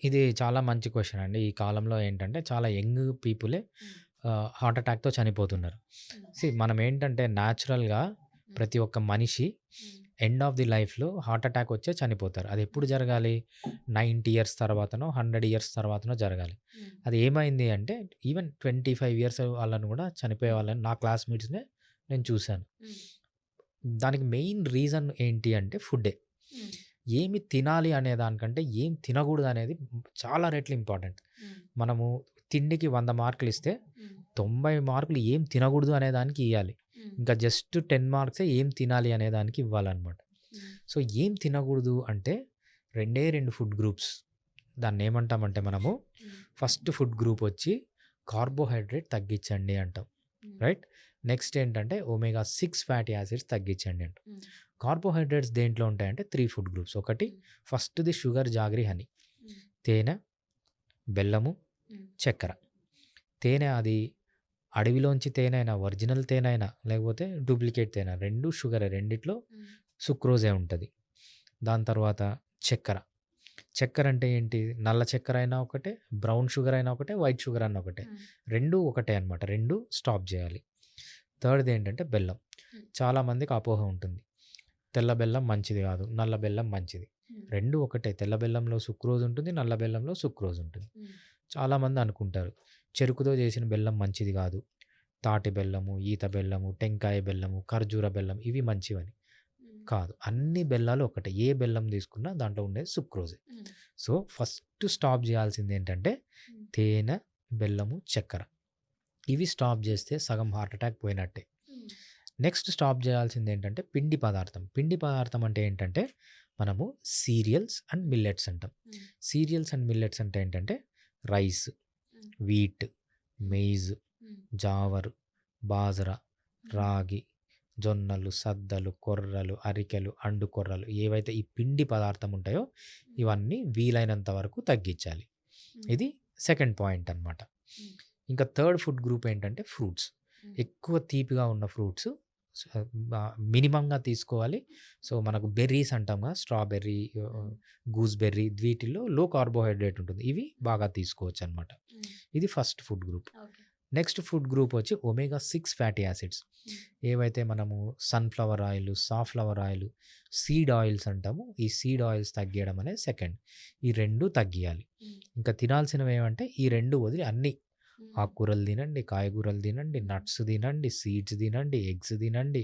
ఇది చాలా మంచి క్వెషన్ అండి. ఈ కాలంలో ఏంటంటే చాలా యంగ్ పీపులే హ్మ్. హార్ట్ అటాక్‌తో చనిపోతున్నారు. హ్మ్. మనం ఏంటంటే న్యాచురల్‌గా హ్మ్. ప్రతి ఒక్క మనిషి హ్మ్. ఎండ్ ఆఫ్ ది లైఫ్‌లో హార్ట్ అటాక్ వచ్చే చనిపోతారు. అది ఎప్పుడు హ్మ్. జరగాలి? 90 ఇయర్స్ తర్వాతనో, 100 ఇయర్స్ తర్వాతనో జరగాలి. హ్మ్. అది ఏమైంది అంటే ఈవెన్ 25 ఇయర్స్ వాళ్ళని కూడా చనిపోయే హ్మ్. వాళ్ళని నా క్లాస్‌మేట్స్‌నే నేను చూసాను. హ్మ్. దానికి మెయిన్ రీజన్ ఏంటి అంటే ఫుడ్డే. హ్మ్. ఏమి తినాలి అనే దానికంటే ఏం తినకూడదనేది చాలా రెట్లు ఇంపార్టెంట్. హ్మ్. మనము తిండికి 100 మార్కులిస్తే హ్మ్. 90 మార్కులు ఏం తినకూడదు అనే దానికి ఇయ్యాలి. హ్మ్. ఇంకా జస్ట్ 10 మార్క్సే ఏం తినాలి అనే దానికి ఇవ్వాలనమాట. హ్మ్. సో, ఏం తినకూడదు అంటే 2 ఫుడ్ గ్రూప్స్. దాన్నేమంటామంటే మనము హ్మ్. ఫస్ట్ ఫుడ్ గ్రూప్ వచ్చి కార్బోహైడ్రేట్ తగ్గించండి అంటాం. హ్మ్. రైట్? నెక్స్ట్ ఏంటంటే ఒమేగా 6 ఫ్యాటీ యాసిడ్స్ తగ్గించండి అంటాం. హ్మ్. కార్బోహైడ్రేట్స్ దేంట్లో ఉంటాయంటే 3 ఫుడ్ గ్రూప్స్. ఒకటి హ్మ్. ఫస్ట్‌ది షుగర్, జాగరీ, హనీ. హ్మ్. తేనె, బెల్లము, హ్మ్. చక్కెర. తేనె అది అడవిలోంచి తేనైనా, ఒరిజినల్ తేనైనా, లేకపోతే డూప్లికేట్ తేనె 2 షుగరే. రెండిట్లో హ్మ్. సుక్రోజే ఉంటది. దాని తర్వాత చక్కెర. చక్కెర అంటే ఏంటి? నల్ల చక్కెర అయినా ఒకటే, బ్రౌన్ షుగర్ అయినా ఒకటే, వైట్ షుగర్ అన్నా ఒకటే. హ్మ్. 2 ఒకటే అనమాట. 2 స్టాప్ జేయాలి. థర్డ్‌ది ఏంటంటే బెల్లం. హ్మ్. చాలా మందికి అపోహ ఉంటుంది. తెల్ల బెల్లం మంచిది గాదు. నల్ల బెల్లం మంచిది. హ్మ్. 2 ఒకటే. తెల్ల బెల్లంలో సుక్రోజ్ ఉంటుంది. నల్ల బెల్లంలో సుక్రోజ్ ఉంటుంది. హ్మ్. చాలామంది అనుకుంటారు. చెరుకుతో చేసిన బెల్లం మంచిది గాదు. తాటి బెల్లము, ఈత బెల్లము, టెంకాయ బెల్లము, ఖర్జూర బెల్లం ఇవి మంచివని. హ్మ్. కాదు. అన్ని బెల్లాలు ఒకటే. ఏ బెల్లం తీసుకున్నా దాంట్లో ఉండేది సుక్రోజే. హ్మ్. సో, ఫస్ట్ స్టాప్ జేయాల్సిందేంటంటే హ్మ్. తేనె, బెల్లము, చక్కెర. ఇవి స్టాప్ జేస్తే సగం హార్ట్ అటాక్ పోయినట్టే. హ్మ్. నెక్స్ట్ స్టాప్ జేయాల్సిందేంటంటే పిండి పదార్థం. పిండి పదార్థం అంటే ఏంటంటే మనము సీరియల్స్ అండ్ మిల్లెట్స్ అంటాం. హ్మ్. సీరియల్స్ అండ్ మిల్లెట్స్ అంటే ఏంటంటే రైస్, హ్మ్. వీట్, హ్మ్. మెయిజ్, హ్మ్. జావరు, బాజరా, హ్మ్. రాగి, జొన్నలు, సద్దలు, కొర్రలు, అరికెలు, అండు కొర్రలు ఏవైతే ఈ పిండి పదార్థం ఉంటాయో హ్మ్. ఇవన్నీ వీలైనంత వరకు తగ్గించాలి. హ్మ్. ఇది సెకండ్ పాయింట్ అనమాట. హ్మ్. ఇంకా థర్డ్ ఫుడ్ గ్రూప్ ఏంటంటే ఫ్రూట్స్. హ్మ్. ఎక్కువ తీపిగా ఉన్న ఫ్రూట్స్ స మినిమమ్‌గా తీసుకోవాలి. సో, మనకు బెర్రీస్ అంటాం కదా! స్ట్రాబెర్రీ, హ్మ్. గూస్‌బెర్రీ వీటిల్లో లో కార్బోహైడ్రేట్ ఉంటుంది. ఇవి బాగా తీసుకోవచ్చనమాట. హ్మ్. ఇది first food group. Okay. Next food group వచ్చి ఒమేగా 6 ఫ్యాటీ యాసిడ్స్. హ్మ్. ఏవైతే మనము sunflower oil, safflower oil, seed oils అంటాము. ఈ సీడ్ ఆయిల్స్ తగ్గియడం అనేది సెకండ్. ఈ 2 తగ్గియాలి. హ్మ్. ఇంకా తినాల్సినవేమంటే ఈ 2 వదిలి అన్నీ హ్మ్. ఆకుకూరలు తినండి, కాయగూరలు తినండి, హ్మ్. నట్స్ తినండి, సీడ్స్ తినండి, ఎగ్స్ తినండి,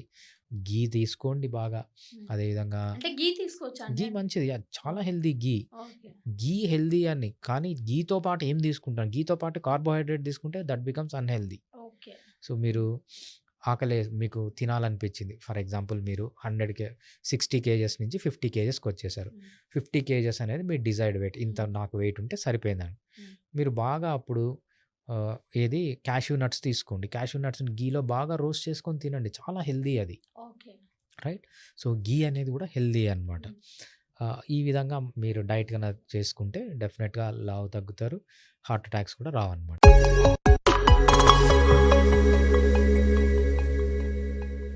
ఘీ తీసుకోండి బాగా. హ్మ్. అదేవిధంగా అంటే ఘీ తీసుకోవచ్చా అండి? ఘీ మంచిది. అది చాలా ఓకే. హెల్తీ ఘీ. ఓకే. ఘీ హెల్తీ అని. కానీ ఘీతో పాటు ఏం తీసుకుంటాం? ఘీతో పాటు కార్బోహైడ్రేట్ తీసుకుంటే that becomes unhealthy. Okay. So, మీరు మీకు తినాలనిపించింది. ఫర్ ఎగ్జాంపుల్ మీరు 60 కేజెస్ నుంచి 50 కేజెస్‌కొచ్చేసారు. హ్మ్. 50 కేజెస్ అనేది మీ డిజైర్డ్ వెయిట్. ఇంత హ్మ్. నాకు వెయిట్ ఉంటే సరిపోయిందని. హ్మ్. మీరు బాగా అప్పుడు ఏది క్యాష్యూ నట్స్ తీసుకోండి. క్యాష్యూ నట్స్‌ని ఘీలో బాగా రోస్ట్ చేసుకొని తినండి. చాలా హెల్తీ అది. ఓకే. రైట్? సో, ఘీ అనేది కూడా హెల్తీ అనమాట. హ్మ్. ఈ విధంగా మీరు డైట్ గనక చేసుకుంటే డెఫినిట్‌గా లావు తగ్గుతారు. హార్ట్ అటాక్స్ కూడా రావన్నమాట.